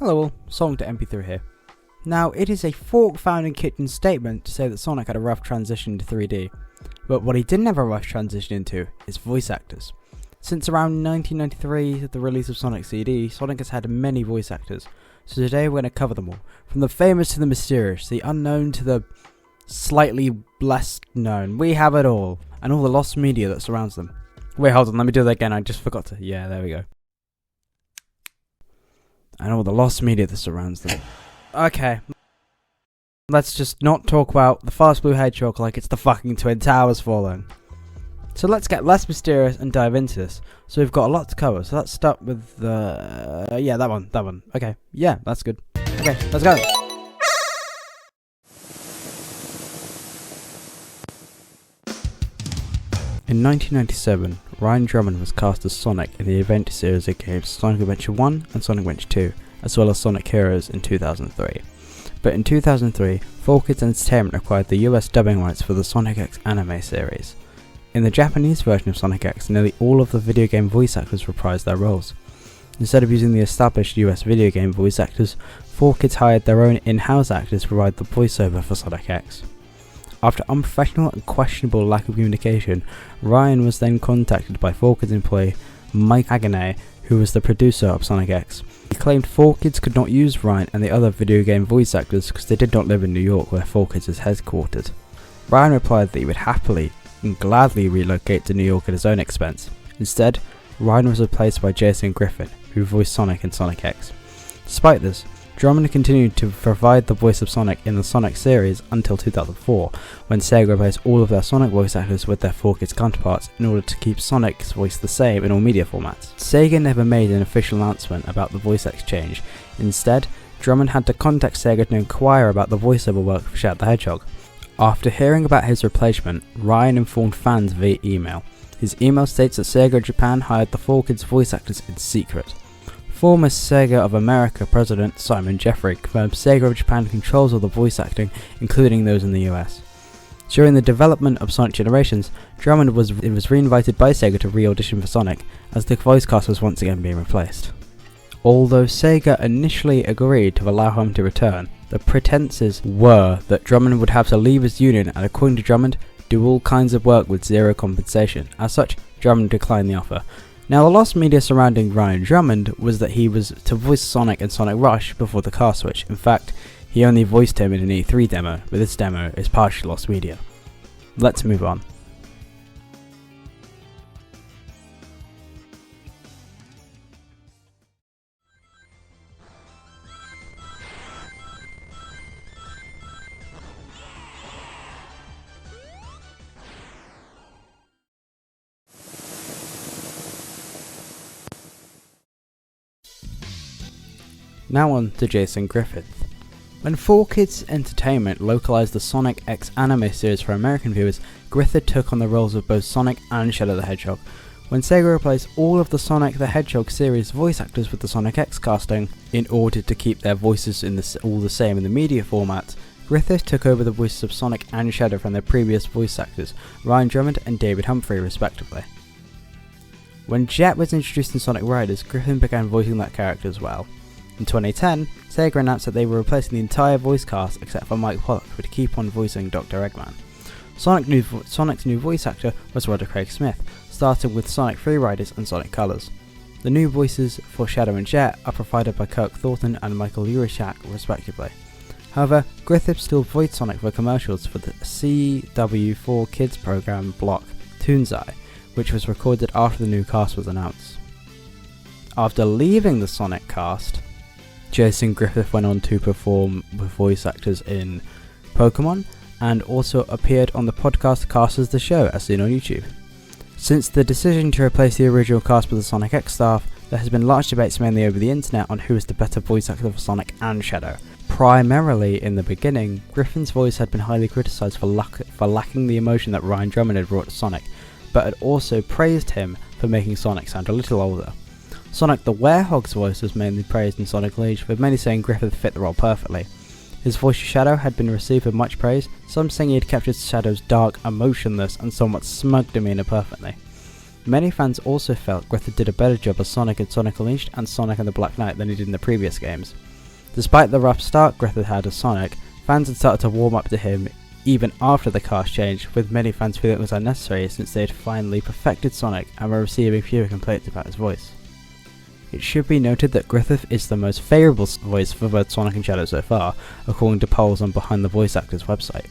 Hello all, sonicthehedgehog here. Now, it is a fork-founding kitchen statement to say that Sonic had a rough transition to 3D, but what he didn't have a rough transition into is voice actors. Since around 1993, the release of Sonic CD, Sonic has had many voice actors, so today we're going to cover them all. From the famous to the mysterious, the unknown to the slightly less known, we have it all, and all the lost media that surrounds them. Wait, hold on, let me do that again, I just forgot to, yeah, there we go. And all the lost media that surrounds them. Okay, let's just not talk about the fast blue hedgehog like it's the fucking Twin Towers falling. So let's get less mysterious and dive into this. So we've got a lot to cover, so let's start with yeah, that one. Okay, yeah, that's good. Okay, let's go. In 1997, Ryan Drummond was cast as Sonic in the adventure series of games Sonic Adventure 1 and Sonic Adventure 2, as well as Sonic Heroes in 2003. But in 2003, 4Kids Entertainment acquired the US dubbing rights for the Sonic X anime series. In the Japanese version of Sonic X, nearly all of the video game voice actors reprised their roles. Instead of using the established US video game voice actors, 4Kids hired their own in-house actors to provide the voiceover for Sonic X. After unprofessional and questionable lack of communication, Ryan was then contacted by 4Kids employee Mike Haganay, who was the producer of Sonic X. He claimed 4Kids could not use Ryan and the other video game voice actors because they did not live in New York where 4Kids is headquartered. Ryan replied that he would happily and gladly relocate to New York at his own expense. Instead, Ryan was replaced by Jason Griffith, who voiced Sonic in Sonic X. Despite this, Drummond continued to provide the voice of Sonic in the Sonic series until 2004, when Sega replaced all of their Sonic voice actors with their 4Kids counterparts in order to keep Sonic's voice the same in all media formats. Sega never made an official announcement about the voice exchange. Instead, Drummond had to contact Sega to inquire about the voiceover work for Jaleel the Hedgehog. After hearing about his replacement, Ryan informed fans via email. His email states that Sega Japan hired the 4Kids voice actors in secret. Former Sega of America president Simon Jeffrey confirmed Sega of Japan controls all the voice acting, including those in the US. During the development of Sonic Generations, Drummond was re-invited by Sega to re-audition for Sonic, as the voice cast was once again being replaced. Although Sega initially agreed to allow him to return, the pretenses were that Drummond would have to leave his union and, according to Drummond, do all kinds of work with zero compensation. As such, Drummond declined the offer. Now, the lost media surrounding Ryan Drummond was that he was to voice Sonic in Sonic Rush before the cast switch. In fact, he only voiced him in an E3 demo, but this demo is partially lost media. Let's move on. Now on to Jason Griffith. When 4Kids Entertainment localized the Sonic X anime series for American viewers, Griffith took on the roles of both Sonic and Jaleel the Hedgehog. When Sega replaced all of the Sonic the Hedgehog series voice actors with the Sonic X casting, in order to keep their voices all the same in the media formats, Griffith took over the voices of Sonic and Shadow from their previous voice actors, Ryan Drummond and David Humphrey respectively. When Jet was introduced in Sonic Riders, Griffith began voicing that character as well. In 2010, Sega announced that they were replacing the entire voice cast except for Mike Pollock, who would keep on voicing Dr. Eggman. Sonic's new voice actor was Roger Craig Smith, starting with Sonic Free Riders and Sonic Colors. The new voices for Shadow and Jet are provided by Kirk Thornton and Michael Yurishak respectively. However, Griffith still voiced Sonic for commercials for the CW4 Kids program block Toonzai, which was recorded after the new cast was announced. After leaving the Sonic cast, Jason Griffith went on to perform with voice actors in Pokemon and also appeared on the podcast Cast as the Show as seen on YouTube. Since the decision to replace the original cast with the Sonic X staff, there has been large debates mainly over the internet on who is the better voice actor for Sonic and Shadow. Primarily in the beginning, Griffith's voice had been highly criticised for lacking the emotion that Ryan Drummond had brought to Sonic, but had also praised him for making Sonic sound a little older. Sonic the Werehog's voice was mainly praised in Sonic League, with many saying Griffith fit the role perfectly. His voice of Shadow had been received with much praise, some saying he had captured Shadow's dark, emotionless and somewhat smug demeanour perfectly. Many fans also felt Griffith did a better job as Sonic in Sonic Unleashed and Sonic and the Black Knight than he did in the previous games. Despite the rough start Griffith had as Sonic, fans had started to warm up to him even after the cast change, with many fans feeling it was unnecessary since they had finally perfected Sonic and were receiving fewer complaints about his voice. It should be noted that Griffith is the most favourable voice for both Sonic and Shadow so far, according to polls on Behind the Voice Actors website.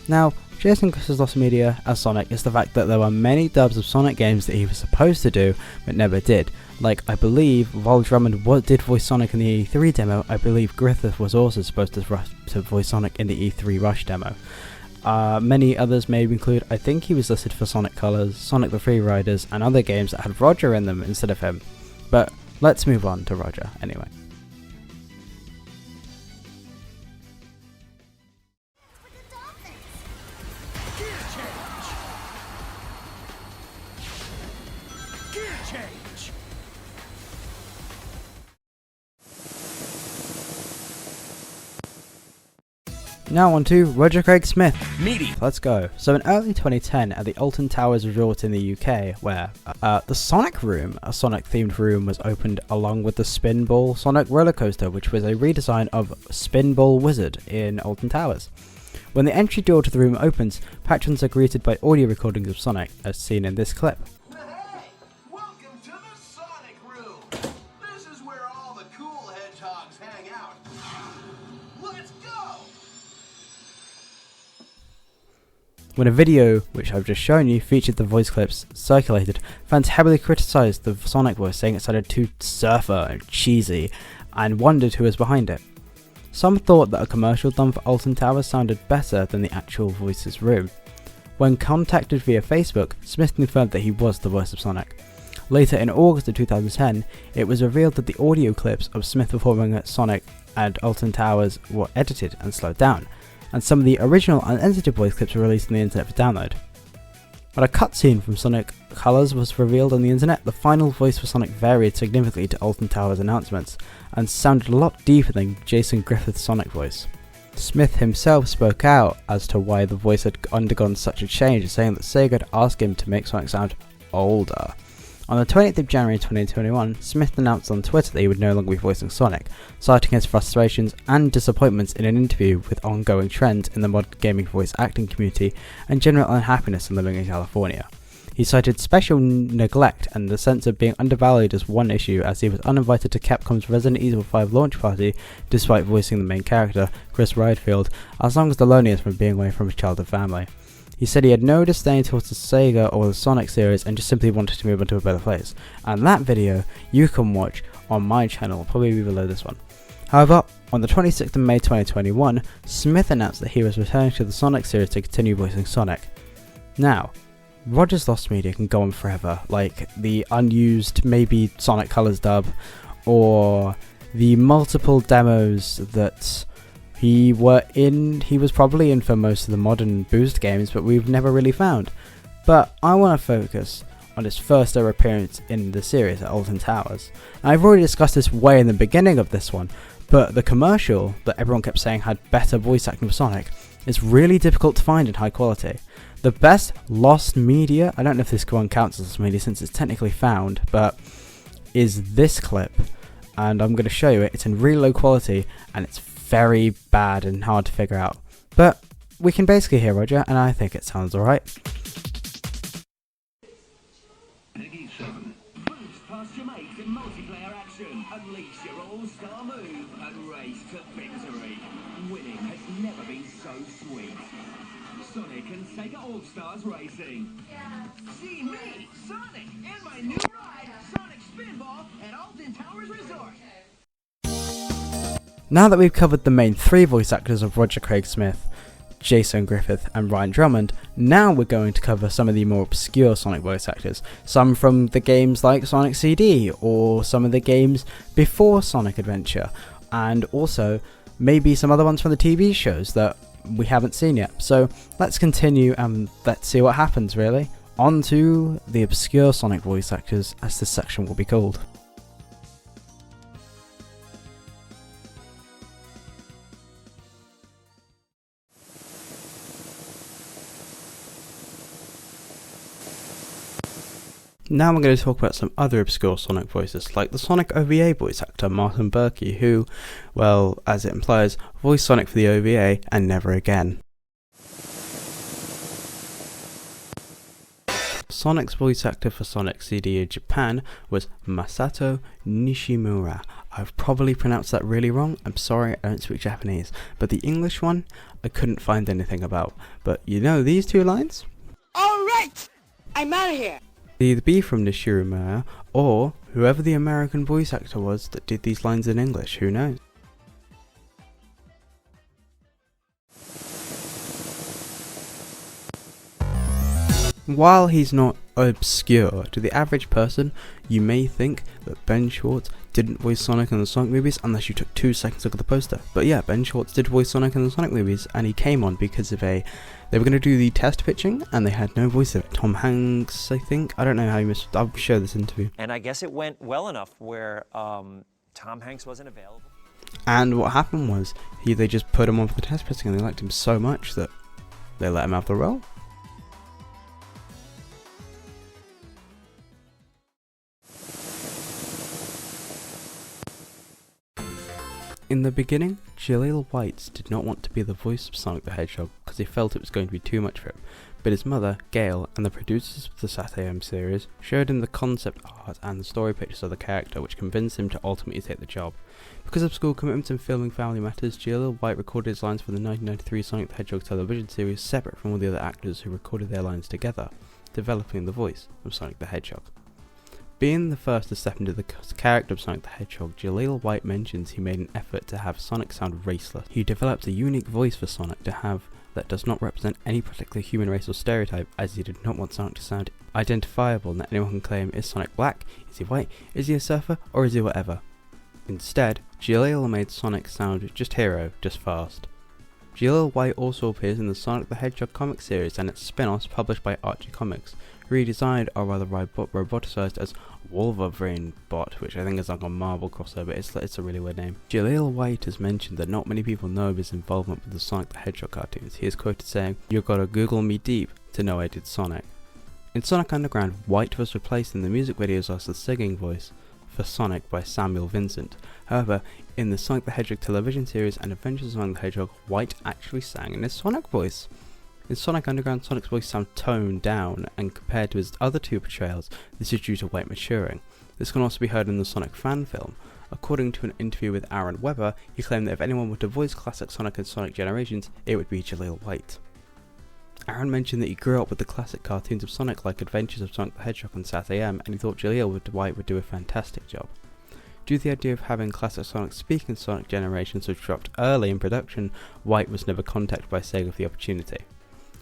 Now, Jason Griffith's lost media as Sonic is the fact that there were many dubs of Sonic games that he was supposed to do, but never did. Like, I believe, while Drummond did voice Sonic in the E3 demo, I believe Griffith was also supposed to voice Sonic in the E3 Rush demo. Many others may include, I think he was listed for Sonic Colors, Sonic the Free Riders, and other games that had Roger in them instead of him. But let's move on to Roger anyway. Now on to Roger Craig Smith. Meaty. Let's go. So in early 2010 at the Alton Towers Resort in the UK, where the Sonic Room, a Sonic themed room, was opened along with the Spinball Sonic roller coaster, which was a redesign of Spinball Wizard in Alton Towers. When the entry door to the room opens, patrons are greeted by audio recordings of Sonic, as seen in this clip. Hey, welcome to the Sonic Room. This is where all the cool hedgehogs hang out. Let's go! When a video, which I've just shown you, featured the voice clips circulated, fans heavily criticised the Sonic voice, saying it sounded too surfer and cheesy, and wondered who was behind it. Some thought that a commercial done for Alton Towers sounded better than the actual voice's room. When contacted via Facebook, Smith confirmed that he was the voice of Sonic. Later in August of 2010, it was revealed that the audio clips of Smith performing at Sonic and Alton Towers were edited and slowed down, and some of the original unedited voice clips were released on the internet for download. When a cutscene from Sonic Colors was revealed on the internet, the final voice for Sonic varied significantly to Alton Towers announcements, and sounded a lot deeper than Jason Griffith's Sonic voice. Smith himself spoke out as to why the voice had undergone such a change, saying that Sega had asked him to make Sonic sound older. On the 20th of January 2021, Smith announced on Twitter that he would no longer be voicing Sonic, citing his frustrations and disappointments in an interview with ongoing trends in the modern gaming voice acting community and general unhappiness in living in California. He cited special neglect and the sense of being undervalued as one issue, as he was uninvited to Capcom's Resident Evil 5 launch party despite voicing the main character, Chris Redfield, as long as the loneliness from being away from his childhood family. He said he had no disdain towards the Sega or the Sonic series and just simply wanted to move on to a better place. And that video you can watch on my channel, probably below this one. However, on the 26th of May 2021, Smith announced that he was returning to the Sonic series to continue voicing Sonic. Now, Roger's lost media can go on forever, like the unused maybe Sonic Colors dub, or the multiple demos that he was probably in for most of the modern Boost games, but we've never really found. But I want to focus on his first ever appearance in the series at Alton Towers. I've already discussed this way in the beginning of this one, but the commercial that everyone kept saying had better voice acting for Sonic is really difficult to find in high quality. The best lost media, I don't know if this one counts as lost media since it's technically found, but is this clip, and I'm going to show you it. It's in really low quality and it's very bad and hard to figure out, but we can basically hear Roger and I think it sounds alright. Peggy 7. Boost past your mates in multiplayer action. Unleash your all-star move and race to victory. Winning has never been so sweet. Sonic and Sega All-Stars Racing. Yeah. See me, Sonic, and my new ride, Sonic Spinball at Alton Towers Resort. Now that we've covered the main three voice actors of Roger Craig Smith, Jason Griffith and Ryan Drummond, now we're going to cover some of the more obscure Sonic voice actors, some from the games like Sonic CD, or some of the games before Sonic Adventure, and also maybe some other ones from the TV shows that we haven't seen yet. So let's continue and let's see what happens really. On to the obscure Sonic voice actors, as this section will be called. Now we're going to talk about some other obscure Sonic voices, like the Sonic OVA voice actor Martin Berkey, who, well, as it implies, voiced Sonic for the OVA and never again. Sonic's voice actor for Sonic CD in Japan was Masato Nishimura. I've probably pronounced that really wrong, I'm sorry, I don't speak Japanese, but the English one, I couldn't find anything about. But you know these two lines? Alright! I'm out of here! Either be from Nishimura, or whoever the American voice actor was that did these lines in English, who knows? While he's not obscure to the average person, you may think that Ben Schwartz didn't voice Sonic in the Sonic movies unless you took 2 seconds to look at the poster. But yeah, Ben Schwartz did voice Sonic in the Sonic movies, and he came on because of they were going to do the test pitching, and they had no voice of it. Tom Hanks, I think. I don't know how you I'll show this interview. And I guess it went well enough where Tom Hanks wasn't available. And what happened was, they just put him on for the test pitching, and they liked him so much that they let him have the role. In the beginning, Jaleel White did not want to be the voice of Sonic the Hedgehog because he felt it was going to be too much for him, but his mother, Gail, and the producers of the SatAM series showed him the concept art and the story pictures of the character, which convinced him to ultimately take the job. Because of school commitments and filming family matters, Jaleel White recorded his lines for the 1993 Sonic the Hedgehog television series separate from all the other actors who recorded their lines together, developing the voice of Sonic the Hedgehog. Being the first to step into the character of Sonic the Hedgehog, Jaleel White mentions he made an effort to have Sonic sound raceless. He developed a unique voice for Sonic to have that does not represent any particular human race or stereotype, as he did not want Sonic to sound identifiable and that anyone can claim, is Sonic black, is he white, is he a surfer, or is he whatever. Instead, Jaleel made Sonic sound just hero, just fast. Jaleel White also appears in the Sonic the Hedgehog comic series and its spin-offs published by Archie Comics, redesigned or rather roboticized as Wolverine Bot, which I think is like a Marvel crossover. It's a really weird name. Jaleel White has mentioned that not many people know of his involvement with the Sonic the Hedgehog cartoons. He is quoted saying, "You've got to Google me deep to know I did Sonic." In Sonic Underground, White was replaced in the music videos as the singing voice for Sonic by Samuel Vincent. However, in the Sonic the Hedgehog television series and Adventures of Sonic the Hedgehog, White actually sang in his Sonic voice. In Sonic Underground, Sonic's voice sounds toned down, and compared to his other two portrayals, this is due to White maturing. This can also be heard in the Sonic fan film. According to an interview with Aaron Webber, he claimed that if anyone were to voice classic Sonic and Sonic Generations, it would be Jaleel White. Aaron mentioned that he grew up with the classic cartoons of Sonic like Adventures of Sonic the Hedgehog and SatAM, and he thought Jaleel White would do a fantastic job. Due to the idea of having classic Sonic speak in Sonic Generations which dropped early in production, White was never contacted by Sega for the opportunity.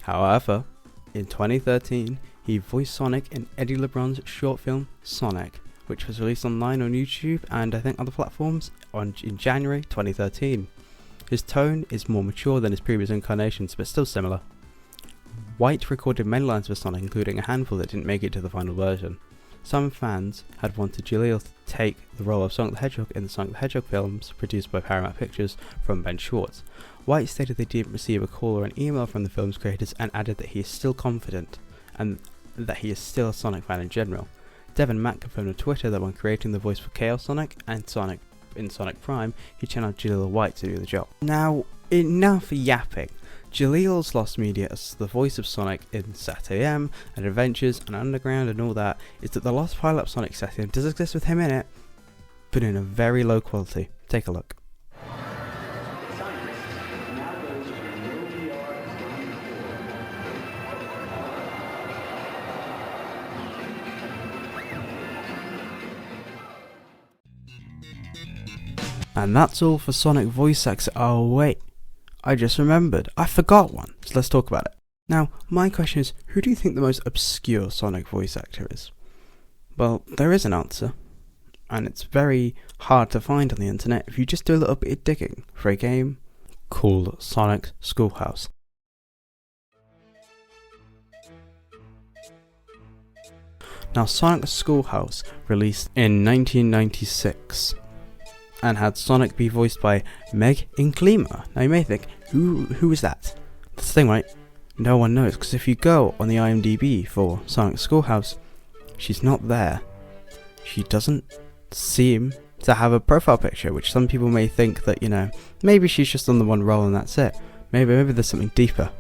However, in 2013, he voiced Sonic in Eddie LeBron's short film Sonic, which was released online on YouTube and I think other platforms in January 2013. His tone is more mature than his previous incarnations, but still similar. White recorded many lines for Sonic, including a handful that didn't make it to the final version. Some fans had wanted Jaleel to take the role of Sonic the Hedgehog in the Sonic the Hedgehog films produced by Paramount Pictures from Ben Schwartz. White stated they didn't receive a call or an email from the film's creators and added that he is still confident and that he is still a Sonic fan in general. Devin Mack confirmed on Twitter that when creating the voice for Chaos Sonic and Sonic in Sonic Prime, he channeled Jaleel White to do the job. Now, enough yapping. Jaleel's lost media as the voice of Sonic in SatAM and Adventures and Underground and all that is that the lost pilot of Sonic SatAM does exist with him in it, but in a very low quality. Take a look. And that's all for Sonic voice acts. Oh wait, I just remembered, I forgot one, so let's talk about it. Now, my question is, who do you think the most obscure Sonic voice actor is? Well, there is an answer, and it's very hard to find on the internet if you just do a little bit of digging for a game called Sonic Schoolhouse. Now, Sonic Schoolhouse released in 1996 and had Sonic be voiced by Meg Inglima. Now you may think, who is that? That's the thing, right? No one knows, because if you go on the IMDb for Sonic Schoolhouse, she's not there. She doesn't seem to have a profile picture, which some people may think that, you know, maybe she's just on the one role and that's it. Maybe there's something deeper.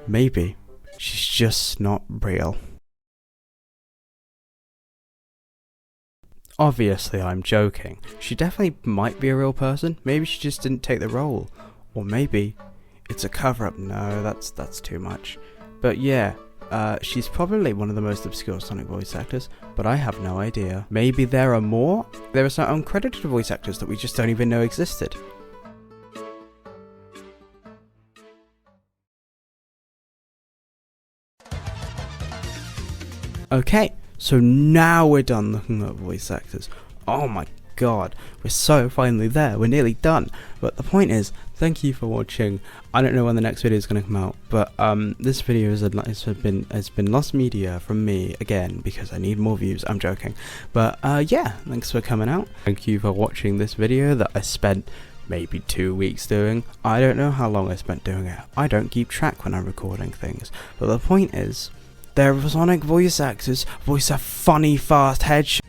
Maybe she's just not real. Obviously, I'm joking. She definitely might be a real person. Maybe she just didn't take the role. Or maybe it's a cover-up. No, that's too much. But yeah, she's probably one of the most obscure Sonic voice actors, but I have no idea. Maybe there are more? There are some uncredited voice actors that we just don't even know existed. Okay, so now we're done looking at voice actors. Oh my god, we're so finally there, we're nearly done. But the point is, thank you for watching. I don't know when the next video is going to come out, but this video has been lost media from me again because I need more views. I'm joking, but yeah, thanks for coming out. Thank you for watching this video that I spent maybe 2 weeks doing. I don't know how long I spent doing it. I don't keep track when I'm recording things, but the point is, there are Sonic voice actors voice a funny, fast hedgehog.